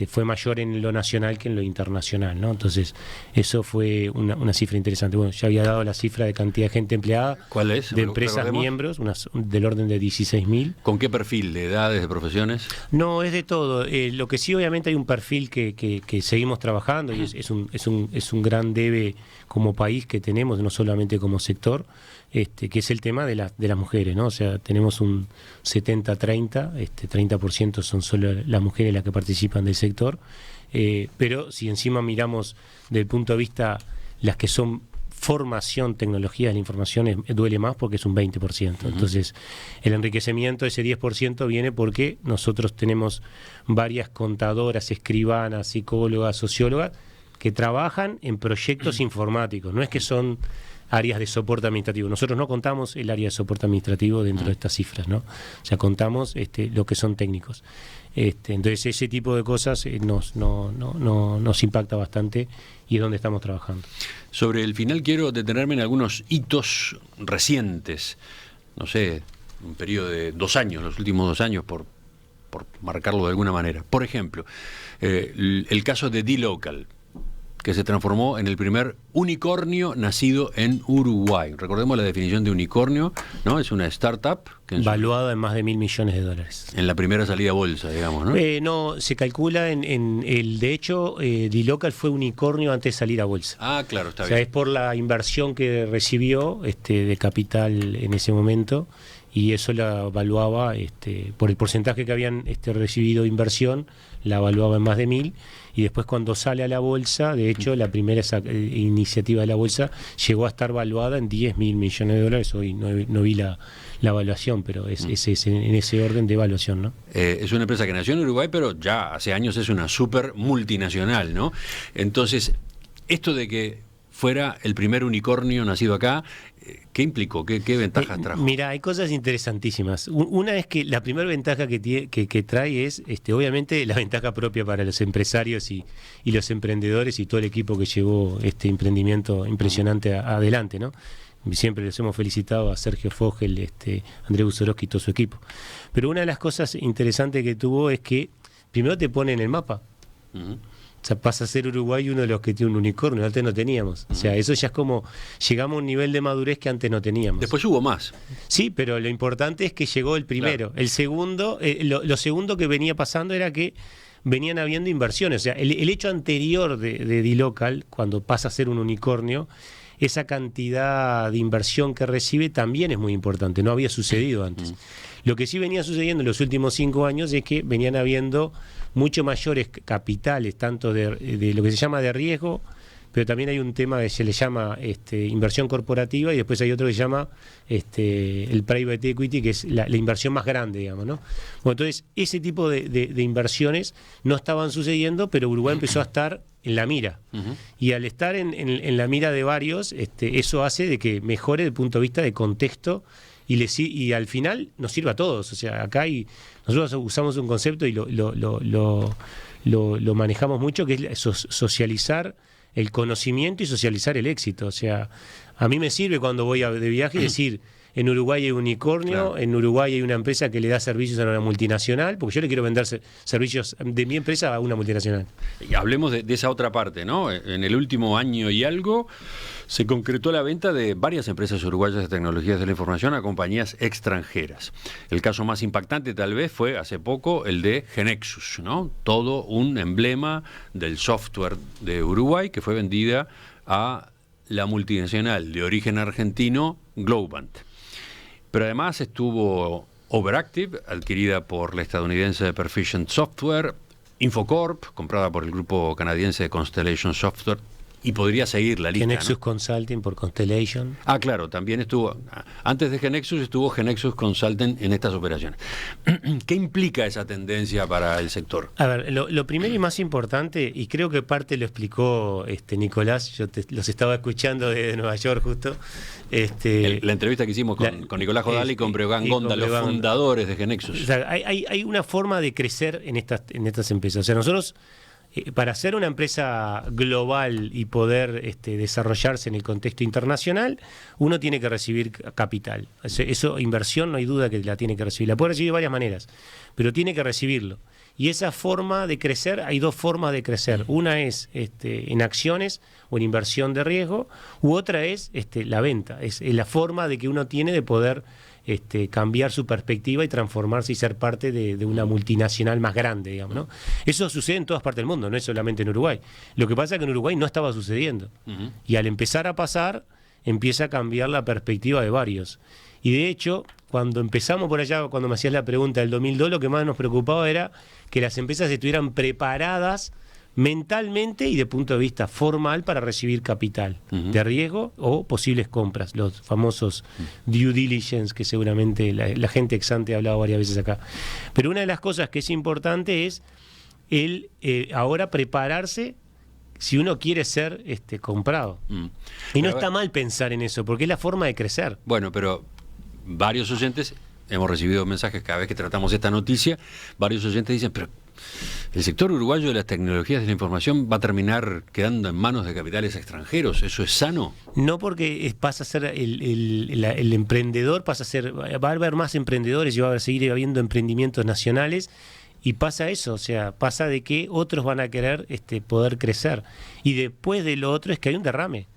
fue mayor en lo nacional que en lo internacional, ¿no? Entonces, eso fue una cifra interesante. Bueno, ya había dado la cifra de cantidad de gente empleada. ¿Cuál es? De empresas miembros, del orden de 16.000. ¿Con qué perfil? ¿De edades, de profesiones? No, es de todo. Lo que sí, obviamente, hay un perfil que seguimos trabajando, y es un gran debe como país que tenemos, no solamente como sector, que es el tema de las mujeres, ¿no? O sea, tenemos un 70-30, 30% son solo las mujeres las que participan del sector, pero si encima miramos desde el punto de vista las que son formación, tecnología de la información, duele más porque es un 20%. Entonces, el enriquecimiento de ese 10% viene porque nosotros tenemos varias contadoras, escribanas, psicólogas, sociólogas, que trabajan en proyectos informáticos, no es que son áreas de soporte administrativo. Nosotros no contamos el área de soporte administrativo dentro de estas cifras, ¿no? O sea, contamos lo que son técnicos. Entonces, ese tipo de cosas nos impacta bastante, y es donde estamos trabajando. Sobre el final quiero detenerme en algunos hitos recientes, no sé, un periodo de 2 años, los últimos 2 años, por marcarlo de alguna manera. Por ejemplo, el caso de dLocal, que se transformó en el primer unicornio nacido en Uruguay. Recordemos la definición de unicornio, ¿no? Es una startup valuada en más de $1.000 millones. En la primera salida a bolsa, digamos, ¿no? No, se calcula de hecho, dLocal fue unicornio antes de salir a bolsa. Ah, claro, está bien. O sea, es por la inversión que recibió de capital en ese momento, y eso la evaluaba, por el porcentaje que habían recibido de inversión, la evaluaba en más de 1.000, y después cuando sale a la bolsa, de hecho, la primera iniciativa de la bolsa llegó a estar valuada en $10.000 millones. Hoy no vi la evaluación, pero es en ese orden de evaluación, ¿no? Es una empresa que nació en Uruguay, pero ya hace años es una súper multinacional, ¿no? Entonces, esto de que fuera el primer unicornio nacido acá, ¿qué implicó? ¿Qué ventajas trajo? Mira, hay cosas interesantísimas. Una es que la primera ventaja que trae es, obviamente, la ventaja propia para los empresarios y los emprendedores y todo el equipo que llevó este emprendimiento impresionante adelante, ¿no? Siempre les hemos felicitado a Sergio Fogel, Andrés Busorowski y todo su equipo. Pero una de las cosas interesantes que tuvo es que primero te pone en el mapa. O sea, pasa a ser Uruguay uno de los que tiene un unicornio, antes no teníamos. O sea, eso ya es como, llegamos a un nivel de madurez que antes no teníamos. Después hubo más. Sí, pero lo importante es que llegó el primero. Claro. El segundo, lo segundo que venía pasando era que venían habiendo inversiones. O sea, el hecho anterior de dLocal, cuando pasa a ser un unicornio, esa cantidad de inversión que recibe también es muy importante, no había sucedido antes. Lo que sí venía sucediendo en los últimos 5 años es que venían habiendo mucho mayores capitales, tanto de lo que se llama de riesgo, pero también hay un tema que se le llama inversión corporativa, y después hay otro que se llama el private equity, que es la inversión más grande, digamos, ¿no? Bueno, entonces, ese tipo de inversiones no estaban sucediendo, pero Uruguay empezó a estar en la mira. Uh-huh. Y al estar en la mira de varios, eso hace de que mejore desde el punto de vista de contexto, y al final nos sirve a todos. O sea, acá nosotros usamos un concepto y lo manejamos mucho, que es socializar el conocimiento y socializar el éxito. O sea, a mí me sirve cuando voy de viaje decir, en Uruguay hay un unicornio, claro. En Uruguay hay una empresa que le da servicios a una multinacional, porque yo le quiero vender servicios de mi empresa a una multinacional. Y hablemos de esa otra parte, ¿no? En el último año y algo se concretó la venta de varias empresas uruguayas de tecnologías de la información a compañías extranjeras. El caso más impactante tal vez fue hace poco el de Genexus, ¿no? Todo un emblema del software de Uruguay que fue vendida a la multinacional de origen argentino Globant. Pero además estuvo Overactive, adquirida por la estadounidense Perficient Software, Infocorp, comprada por el grupo canadiense Constellation Software, y podría seguir la lista. Genexus, ¿no? Consulting por Constellation. Ah, claro, también estuvo, antes de Genexus estuvo Genexus Consulting en estas operaciones. ¿Qué implica esa tendencia para el sector? A ver, lo primero y más importante, y creo que parte lo explicó Nicolás, yo los estaba escuchando desde Nueva York justo. La entrevista que hicimos con Nicolás Jodal y con Breogán Gonda, los fundadores de Genexus. O sea, hay una forma de crecer en estas empresas. O sea, nosotros, para ser una empresa global y poder desarrollarse en el contexto internacional, uno tiene que recibir capital. Eso, inversión, no hay duda que la tiene que recibir. La puede recibir de varias maneras, pero tiene que recibirlo. Y esa forma de crecer, hay dos formas de crecer. Una es en acciones o en inversión de riesgo, u otra es la venta. Es la forma de que uno tiene de poder cambiar su perspectiva y transformarse y ser parte de una multinacional más grande, digamos, ¿no? Eso sucede en todas partes del mundo, no es solamente en Uruguay. Lo que pasa es que en Uruguay no estaba sucediendo. Uh-huh. Y al empezar a pasar, empieza a cambiar la perspectiva de varios. Y de hecho, cuando empezamos por allá, cuando me hacías la pregunta del 2002, lo que más nos preocupaba era que las empresas estuvieran preparadas mentalmente y de punto de vista formal para recibir capital de riesgo o posibles compras, los famosos due diligence que seguramente la gente ex ante ha hablado varias veces acá. Pero una de las cosas que es importante es ahora prepararse si uno quiere ser comprado. Y no está mal pensar en eso, porque es la forma de crecer. Bueno, pero varios oyentes, hemos recibido mensajes cada vez que tratamos esta noticia, varios oyentes dicen, pero ¿el sector uruguayo de las tecnologías de la información va a terminar quedando en manos de capitales extranjeros? ¿Eso es sano? No, porque pasa a ser el emprendedor, va a haber más emprendedores y va a seguir habiendo emprendimientos nacionales, y pasa eso, o sea, pasa de que otros van a querer poder crecer, y después de lo otro es que hay un derrame.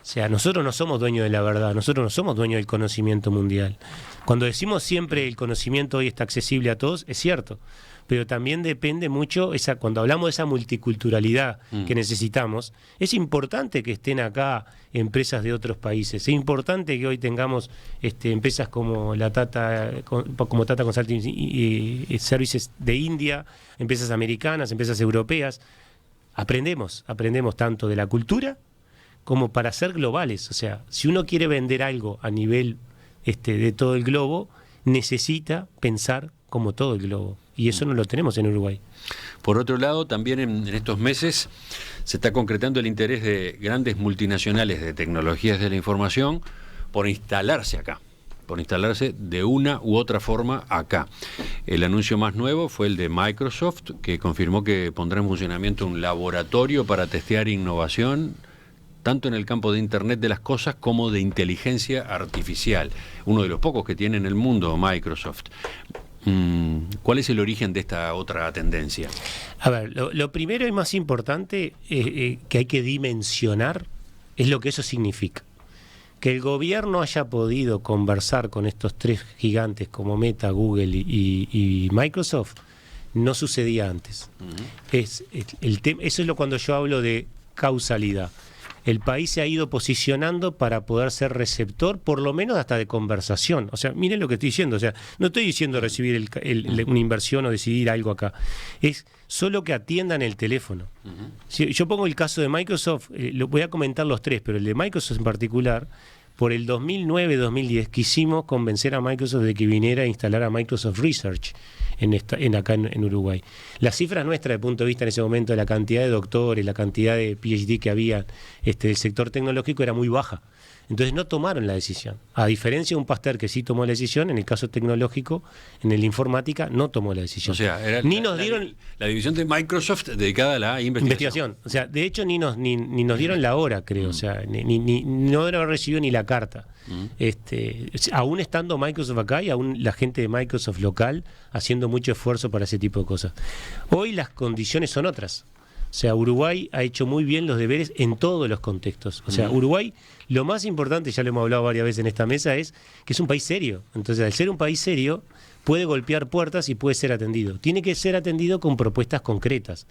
O sea, nosotros no somos dueños de la verdad, nosotros no somos dueños del conocimiento mundial. Cuando decimos siempre el conocimiento hoy está accesible a todos, es cierto, pero también depende mucho, cuando hablamos de esa multiculturalidad que necesitamos, es importante que estén acá empresas de otros países, es importante que hoy tengamos empresas como Tata Consulting Services de India, empresas americanas, empresas europeas. Aprendemos tanto de la cultura como para ser globales. O sea, si uno quiere vender algo a nivel de todo el globo, necesita pensar como todo el globo. Y eso no lo tenemos en Uruguay. Por otro lado, también en estos meses se está concretando el interés de grandes multinacionales de tecnologías de la información por instalarse acá, por instalarse de una u otra forma acá. El anuncio más nuevo fue el de Microsoft, que confirmó que pondrá en funcionamiento un laboratorio para testear innovación tanto en el campo de Internet de las cosas como de inteligencia artificial. Uno de los pocos que tiene en el mundo Microsoft. ¿Cuál es el origen de esta otra tendencia? A ver, lo primero y más importante que hay que dimensionar es lo que eso significa. Que el gobierno haya podido conversar con estos tres gigantes como Meta, Google y Microsoft no sucedía antes. Eso es cuando yo hablo de causalidad. el país se ha ido posicionando para poder ser receptor, por lo menos hasta de conversación. O sea, miren lo que estoy diciendo. O sea, no estoy diciendo recibir una inversión o decidir algo acá. Es solo que atiendan el teléfono. Si yo pongo el caso de Microsoft, lo voy a comentar los tres, pero el de Microsoft en particular, por el 2009-2010 quisimos convencer a Microsoft de que viniera a instalar a Microsoft Research acá en Uruguay. Las cifras nuestras, desde el punto de vista en ese momento de la cantidad de doctores, la cantidad de PhD que había del sector tecnológico era muy baja. Entonces no tomaron la decisión. A diferencia de un Pasteur que sí tomó la decisión, en el caso tecnológico, en el informática, no tomó la decisión. O sea, era la división de Microsoft dedicada a la investigación. O sea, de hecho ni nos dieron la hora, creo. O sea, no haber recibido ni la carta. Aún estando Microsoft acá y aún la gente de Microsoft local haciendo mucho esfuerzo para ese tipo de cosas. Hoy las condiciones son otras. O sea, Uruguay ha hecho muy bien los deberes en todos los contextos. O sea, Uruguay, lo más importante, ya lo hemos hablado varias veces en esta mesa, es que es un país serio. Entonces, al ser un país serio, puede golpear puertas y puede ser atendido. Tiene que ser atendido con propuestas concretas.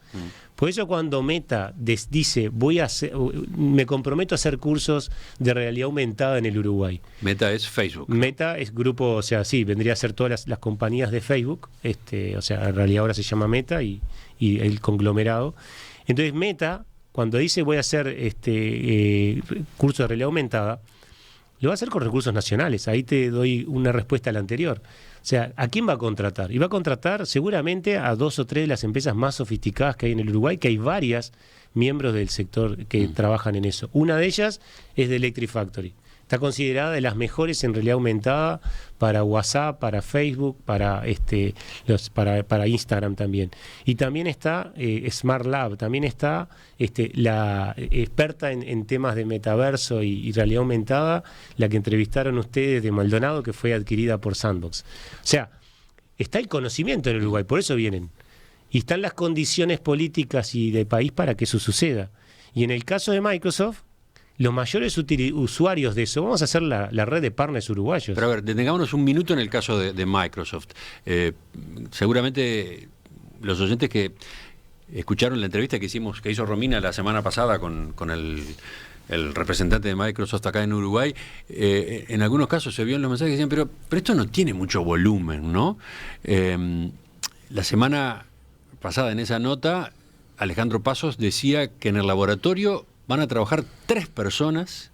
Por eso cuando Meta dice, me comprometo a hacer cursos de realidad aumentada en el Uruguay. Meta es Facebook. Meta es grupo, o sea, sí, vendría a ser todas las compañías de Facebook. O sea, en realidad ahora se llama Meta y el conglomerado. Entonces Meta, cuando dice voy a hacer curso de realidad aumentada, lo va a hacer con recursos nacionales. Ahí te doy una respuesta a la anterior. O sea, ¿a quién va a contratar? Y va a contratar seguramente a 2 o 3 de las empresas más sofisticadas que hay en el Uruguay, que hay varias miembros del sector que trabajan en eso. Una de ellas es de Electric Factory. Está considerada de las mejores en realidad aumentada para WhatsApp, para Facebook, para Instagram también. Y también está Smart Lab, también está la experta en temas de metaverso y realidad aumentada, la que entrevistaron ustedes de Maldonado, que fue adquirida por Sandbox. O sea, está el conocimiento en el Uruguay, por eso vienen. Y están las condiciones políticas y de país para que eso suceda. Y en el caso de Microsoft, los mayores usuarios de eso, vamos a hacer la red de partners uruguayos. Pero a ver, detengámonos un minuto en el caso de Microsoft. Seguramente los oyentes que escucharon la entrevista que hizo Romina la semana pasada con el representante de Microsoft acá en Uruguay, en algunos casos se vio en los mensajes que decían, pero esto no tiene mucho volumen, ¿no? La semana pasada en esa nota, Alejandro Pasos decía que en el laboratorio van a trabajar 3 personas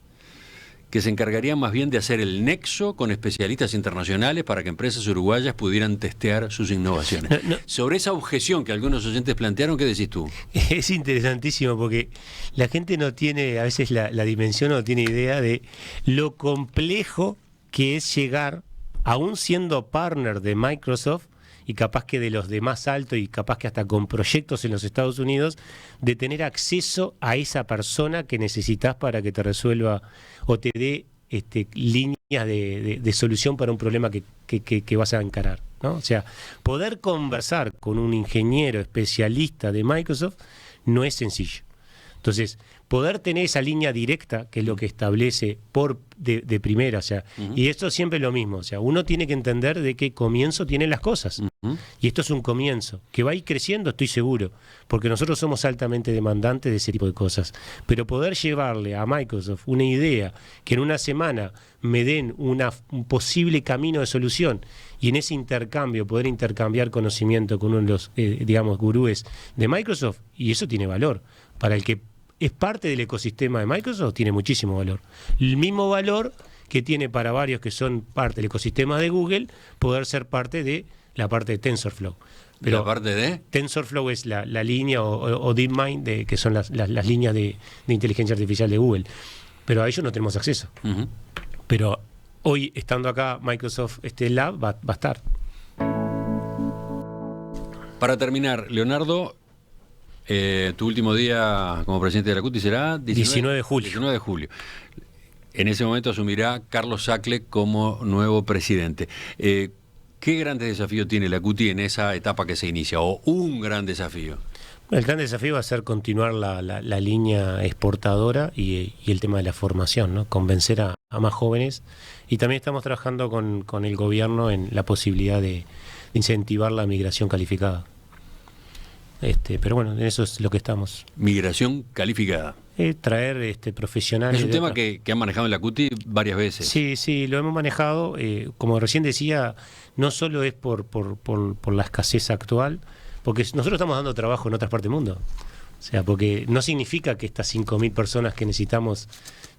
que se encargarían más bien de hacer el nexo con especialistas internacionales para que empresas uruguayas pudieran testear sus innovaciones. Sobre esa objeción que algunos oyentes plantearon, ¿qué decís tú? Es interesantísimo porque la gente no tiene, a veces la dimensión no tiene idea de lo complejo que es llegar, aún siendo partner de Microsoft, y capaz que de los de más alto y capaz que hasta con proyectos en los Estados Unidos, de tener acceso a esa persona que necesitas para que te resuelva o te dé líneas de solución para un problema que vas a encarar, ¿no? O sea, poder conversar con un ingeniero especialista de Microsoft no es sencillo. Entonces, poder tener esa línea directa, que es lo que establece de primera, o sea, y esto siempre es lo mismo, o sea, uno tiene que entender de qué comienzo tienen las cosas, y esto es un comienzo, que va a ir creciendo, estoy seguro, porque nosotros somos altamente demandantes de ese tipo de cosas, pero poder llevarle a Microsoft una idea, que en una semana me den un posible camino de solución, y en ese intercambio poder intercambiar conocimiento con uno de los, digamos, gurúes de Microsoft, y eso tiene valor, para el que es parte del ecosistema de Microsoft, tiene muchísimo valor. El mismo valor que tiene para varios que son parte del ecosistema de Google, poder ser parte de la parte de TensorFlow. Pero ¿la parte de? TensorFlow es la línea o DeepMind, que son las líneas de inteligencia artificial de Google. Pero a ellos no tenemos acceso. Pero hoy, estando acá, Microsoft Lab va a estar. Para terminar, Leonardo, tu último día como presidente de la CUTI será 19 de julio. 19 de julio. En ese momento asumirá Carlos Sacle como nuevo presidente. ¿Qué grandes desafíos tiene la CUTI en esa etapa que se inicia? ¿O un gran desafío? Bueno, el gran desafío va a ser continuar la línea exportadora y el tema de la formación, ¿no? Convencer a más jóvenes. Y también estamos trabajando con el gobierno en la posibilidad de incentivar la migración calificada. Pero bueno, en eso es lo que estamos. Migración calificada. traer profesionales. Es un tema que han manejado en la CUTI varias veces. Sí, sí, lo hemos manejado. Como recién decía, no solo es por la escasez actual, porque nosotros estamos dando trabajo en otras partes del mundo. O sea, porque no significa que estas 5.000 personas que necesitamos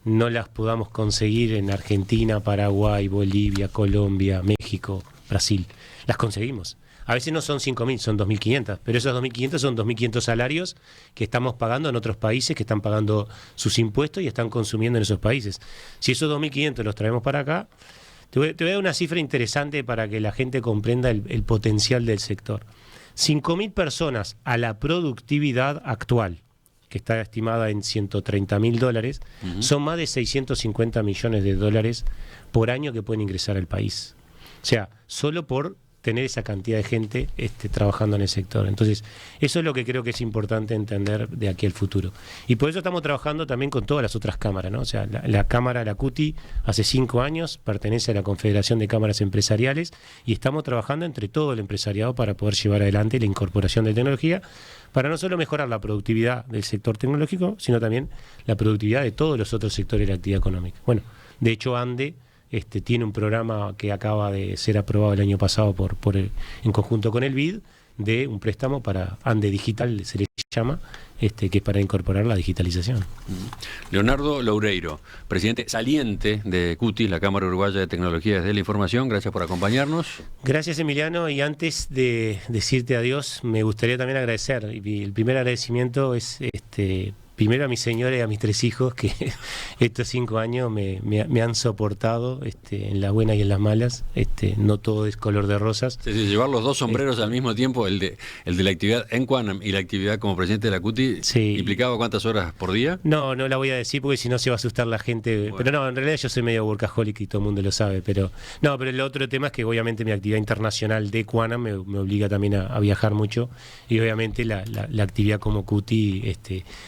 no las podamos conseguir en Argentina, Paraguay, Bolivia, Colombia, México, Brasil. Las conseguimos. A veces no son 5.000, son 2.500, pero esos 2.500 son 2.500 salarios que estamos pagando en otros países, que están pagando sus impuestos y están consumiendo en esos países. Si esos 2.500 los traemos para acá, te voy a dar una cifra interesante para que la gente comprenda el potencial del sector. 5.000 personas a la productividad actual, que está estimada en $130.000, son más de 650 millones de dólares por año que pueden ingresar al país. O sea, solo por tener esa cantidad de gente trabajando en el sector. Entonces, eso es lo que creo que es importante entender de aquí al futuro. Y por eso estamos trabajando también con todas las otras cámaras, ¿no? O sea, la Cámara, la CUTI, hace 5 años pertenece a la Confederación de Cámaras Empresariales y estamos trabajando entre todo el empresariado para poder llevar adelante la incorporación de tecnología, para no solo mejorar la productividad del sector tecnológico, sino también la productividad de todos los otros sectores de la actividad económica. Bueno, de hecho, ANDE tiene un programa que acaba de ser aprobado el año pasado en conjunto con el BID, de un préstamo para ANDE Digital, se le llama, que es para incorporar la digitalización. Leonardo Loureiro, presidente saliente de CUTI, la Cámara Uruguaya de Tecnologías de la Información, gracias por acompañarnos. Gracias, Emiliano, y antes de decirte adiós, me gustaría también agradecer, y el primer agradecimiento es primero a mi señora y a mis 3 hijos, que estos 5 años me han soportado en las buenas y en las malas. No todo es color de rosas. Sí, llevar los 2 sombreros al mismo tiempo, el de la actividad en Quanam y la actividad como presidente de la CUTI, sí. ¿Implicaba cuántas horas por día? No la voy a decir porque si no se va a asustar la gente. Bueno. Pero no, en realidad yo soy medio workaholic y todo el mundo lo sabe. Pero el otro tema es que obviamente mi actividad internacional de Quanam me obliga también a viajar mucho. Y obviamente la actividad como CUTI,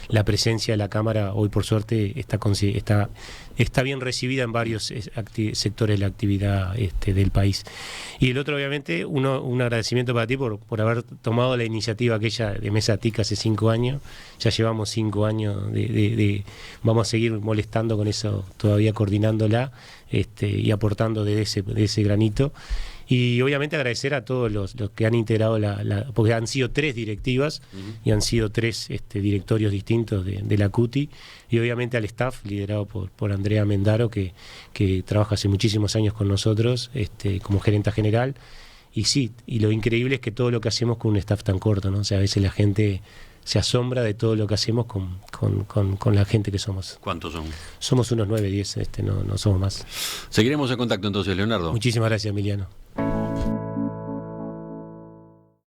la presencia de la Cámara hoy por suerte está bien recibida en varios sectores de la actividad del país. Y el otro obviamente un agradecimiento para ti por haber tomado la iniciativa aquella de Mesa TIC hace 5 años. Ya llevamos 5 años vamos a seguir molestando con eso, todavía coordinándola y aportando de ese granito. Y obviamente agradecer a todos los que han integrado porque han sido 3 directivas y han sido 3 directorios distintos de la CUTI, y obviamente al staff liderado por Andrea Mendaro, que trabaja hace muchísimos años con nosotros como gerenta general. Y sí, y lo increíble es que todo lo que hacemos con un staff tan corto, ¿no? O sea, a veces la gente se asombra de todo lo que hacemos con la gente que somos. ¿Cuántos son? Somos unos 9, 10, no somos más. Seguiremos en contacto entonces, Leonardo. Muchísimas gracias, Emiliano.